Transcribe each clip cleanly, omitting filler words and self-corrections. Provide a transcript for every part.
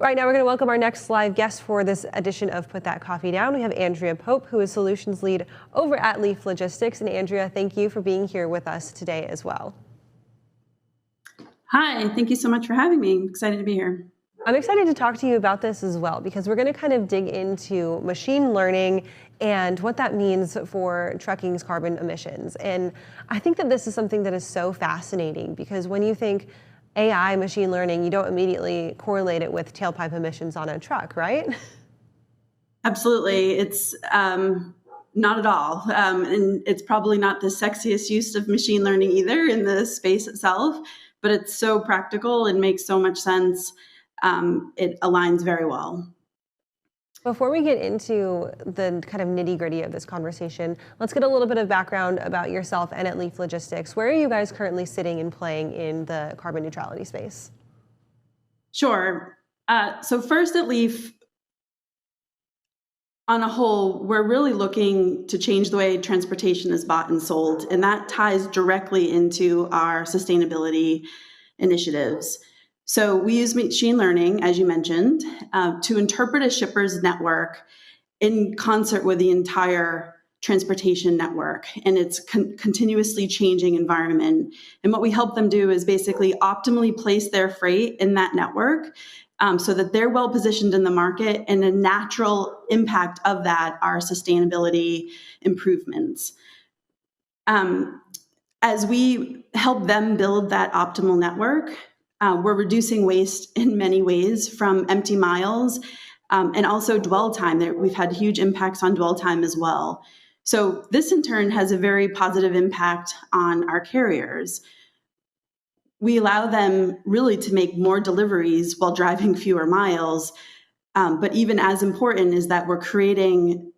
Right now, we're going to welcome our next live guest for this edition of Put That Coffee Down. We have Andrea Pope, who is Solutions Lead over at Leaf Logistics. And Andrea, thank you for being here with us today as well. Hi, thank you so much for having me. I'm excited to be here. I'm excited to talk to you about this as well, because we're going to kind of dig into machine learning and what that means for trucking's carbon emissions. And I think that this is something that is so fascinating, because when you think AI, machine learning, you don't immediately correlate it with tailpipe emissions on a truck, right? Absolutely. It's not at all. And it's probably not the sexiest use of machine learning either in the space itself, but it's so practical and makes so much sense. It aligns very well. Before we get into the kind of nitty-gritty of this conversation, let's get a little bit of background about yourself and at Leaf Logistics. Where are you guys currently sitting and playing in the carbon neutrality space? Sure. So first at Leaf, on a whole, we're really looking to change the way transportation is bought and sold, and that ties directly into our sustainability initiatives. So we use machine learning, as you mentioned, to interpret a shipper's network in concert with the entire transportation network and its continuously changing environment. And what we help them do is basically optimally place their freight in that network so that they're well positioned in the market, and a natural impact of that are sustainability improvements. As we help them build that optimal network, we're reducing waste in many ways, from empty miles and also dwell time. We've had huge impacts on dwell time as well. So this in turn has a very positive impact on our carriers. We allow them really to make more deliveries while driving fewer miles. But even as important is that we're creating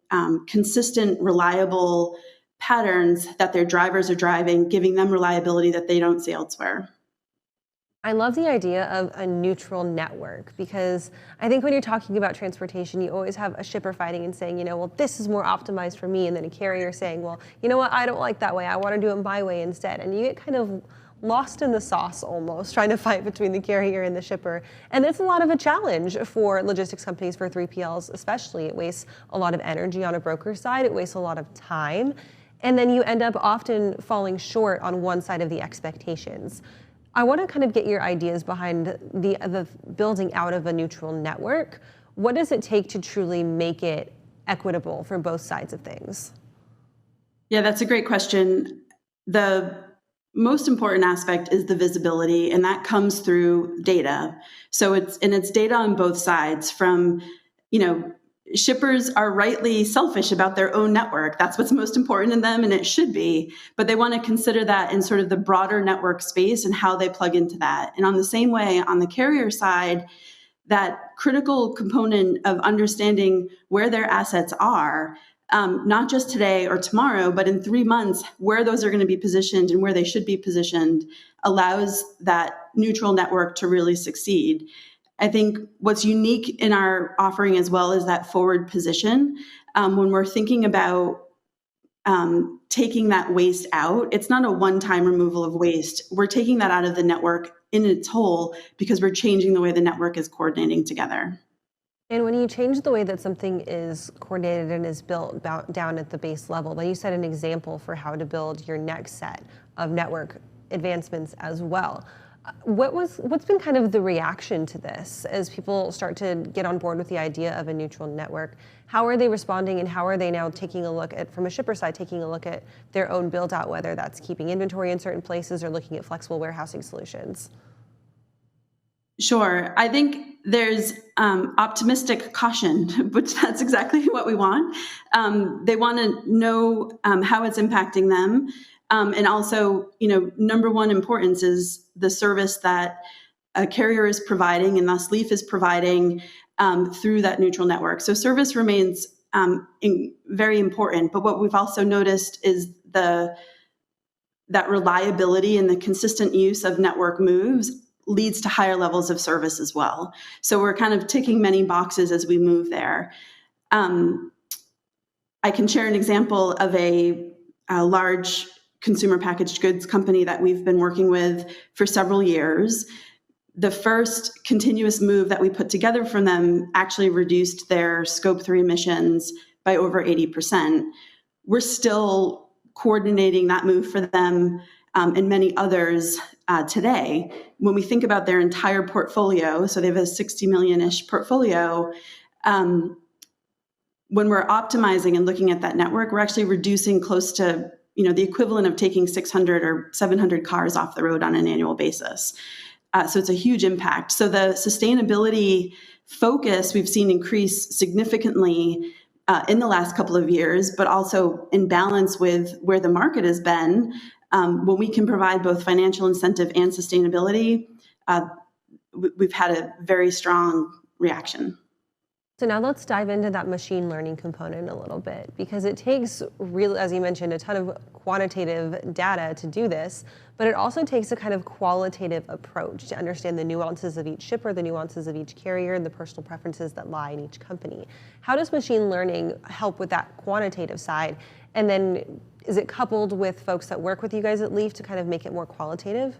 consistent, reliable patterns that their drivers are driving, giving them reliability that they don't see elsewhere. I love the idea of a neutral network, because I think when you're talking about transportation, you always have a shipper fighting and saying, well, this is more optimized for me, and then a carrier saying, well, you know what, I don't like that way. I want to do it my way instead. And you get kind of lost in the sauce almost, trying to fight between the carrier and the shipper. And it's a lot of a challenge for logistics companies, for 3PLs especially. It wastes a lot of energy on a broker's side. It wastes a lot of time. And then you end up often falling short on one side of the expectations. I want to kind of get your ideas behind the building out of a neutral network. What does it take to truly make it equitable for both sides of things? Yeah, that's a great question. The most important aspect is the visibility, and that comes through data. So it's data on both sides. From, shippers are rightly selfish about their own network. That's what's most important to them, and it should be. But they want to consider that in sort of the broader network space and how they plug into that. And on the same way, on the carrier side, that critical component of understanding where their assets are, not just today or tomorrow, but in 3 months, where those are going to be positioned and where they should be positioned, allows that neutral network to really succeed. I think what's unique in our offering as well is that forward position. When we're thinking about taking that waste out, it's not a one-time removal of waste. We're taking that out of the network in its whole, because we're changing the way the network is coordinating together. And when you change the way that something is coordinated and is built down at the base level, then you set an example for how to build your next set of network advancements as well. What's been kind of the reaction to this as people start to get on board with the idea of a neutral network? How are they responding, and how are they now taking a look at, from a shipper side, taking a look at their own build out, whether that's keeping inventory in certain places or looking at flexible warehousing solutions? Sure. I think there's optimistic caution, which that's exactly what we want. They want to know how it's impacting them. And also, number one importance is the service that a carrier is providing, and thus Leaf is providing through that neutral network. So service remains very important. But what we've also noticed is that reliability and the consistent use of network moves leads to higher levels of service as well. So we're kind of ticking many boxes as we move there. I can share an example of a large consumer packaged goods company that we've been working with for several years. the first continuous move that we put together from them actually reduced their Scope 3 emissions by over 80%. We're still coordinating that move for them and many others today. When we think about their entire portfolio, so they have a 60 million-ish portfolio, when we're optimizing and looking at that network, we're actually reducing close to the equivalent of taking 600 or 700 cars off the road on an annual basis. So it's a huge impact. So the sustainability focus we've seen increase significantly in the last couple of years, but also in balance with where the market has been. When we can provide both financial incentive and sustainability, we've had a very strong reaction. So now let's dive into that machine learning component a little bit, because it takes really, as you mentioned, a ton of quantitative data to do this, but it also takes a kind of qualitative approach to understand the nuances of each shipper, the nuances of each carrier, and the personal preferences that lie in each company. How does machine learning help with that quantitative side? And then is it coupled with folks that work with you guys at Leaf to kind of make it more qualitative?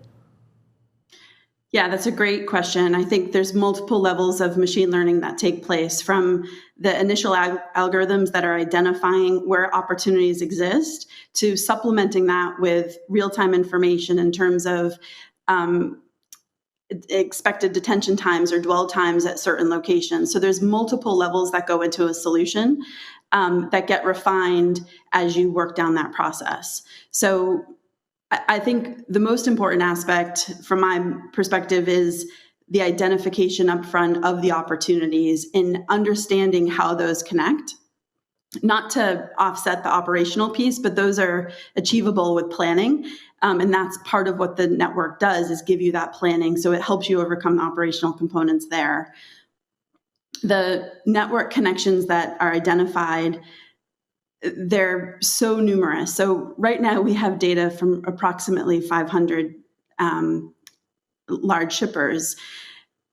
Yeah, that's a great question. I think there's multiple levels of machine learning that take place, from the initial algorithms that are identifying where opportunities exist to supplementing that with real-time information in terms of expected detention times or dwell times at certain locations. So there's multiple levels that go into a solution that get refined as you work down that process. So I think the most important aspect from my perspective is the identification upfront of the opportunities and understanding how those connect, not to offset the operational piece, but those are achievable with planning. And that's part of what the network does, is give you that planning. So it helps you overcome the operational components there. The network connections that are identified, they're so numerous. So right now we have data from approximately 500 large shippers.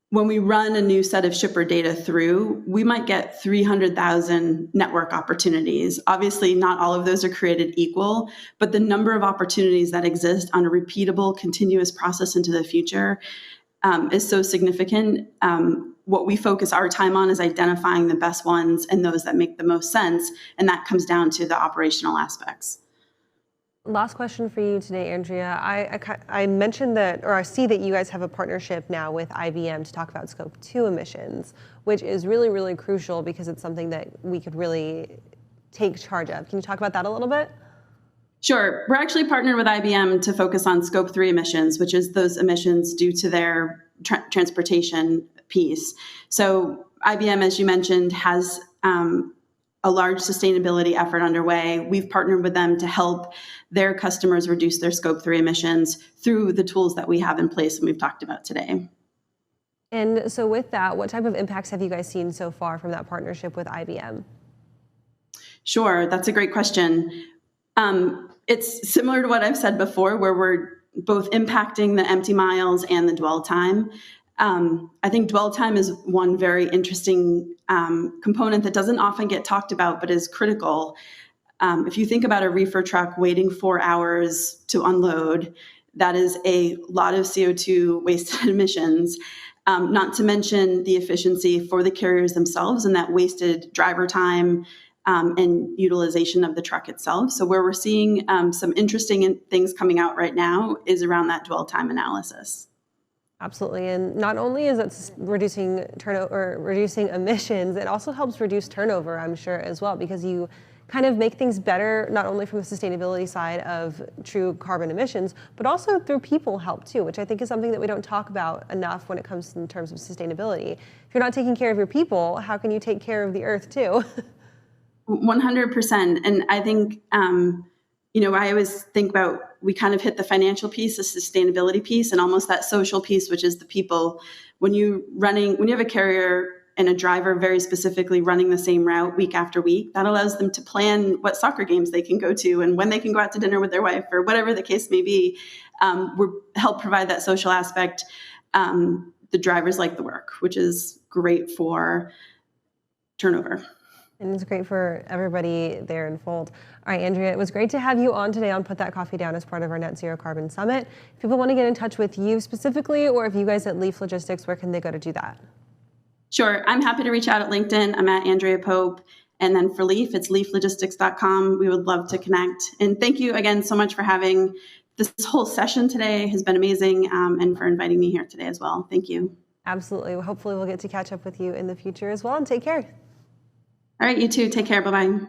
When we run a new set of shipper data through, we might get 300,000 network opportunities. Obviously, not all of those are created equal, but the number of opportunities that exist on a repeatable, continuous process into the future is so significant. What we focus our time on is identifying the best ones and those that make the most sense, and that comes down to the operational aspects. Last question for you today, Andrea. I mentioned that, or I see that you guys have a partnership now with IBM to talk about Scope 2 emissions, which is really, really crucial because it's something that we could really take charge of. Can you talk about that a little bit? Sure. We're actually partnered with IBM to focus on Scope 3 emissions, which is those emissions due to their transportation piece. So IBM, as you mentioned, has a large sustainability effort underway. We've partnered with them to help their customers reduce their Scope 3 emissions through the tools that we have in place and we've talked about today. And so with that, what type of impacts have you guys seen so far from that partnership with IBM? Sure, that's a great question. It's similar to what I've said before, where we're both impacting the empty miles and the dwell time. I think dwell time is one very interesting component that doesn't often get talked about, but is critical. If you think about a reefer truck waiting 4 hours to unload, that is a lot of CO2 wasted emissions, not to mention the efficiency for the carriers themselves and that wasted driver time and utilization of the truck itself. So where we're seeing some interesting things coming out right now is around that dwell time analysis. Absolutely, and not only is it reducing turnover, reducing emissions, it also helps reduce turnover, I'm sure, as well, because you kind of make things better, not only from the sustainability side of true carbon emissions, but also through people help too, which I think is something that we don't talk about enough when it comes in terms of sustainability. If you're not taking care of your people, how can you take care of the earth too? 100%. And I think, I always think about, we kind of hit the financial piece, the sustainability piece, and almost that social piece, which is the people. When you have a carrier and a driver very specifically running the same route week after week, that allows them to plan what soccer games they can go to and when they can go out to dinner with their wife or whatever the case may be. We help provide that social aspect. The drivers like the work, which is great for turnover. And it's great for everybody there in Fold. All right, Andrea, it was great to have you on today on Put That Coffee Down as part of our Net Zero Carbon Summit. If people want to get in touch with you specifically, or if you guys at Leaf Logistics, where can they go to do that? Sure. I'm happy to reach out at LinkedIn. I'm at Andrea Pope. And then for Leaf, it's leaflogistics.com. We would love to connect. And thank you again so much for having this whole session today. Has been amazing, and for inviting me here today as well. Thank you. Absolutely. Well, hopefully we'll get to catch up with you in the future as well, and take care. All right, you too. Take care. Bye-bye.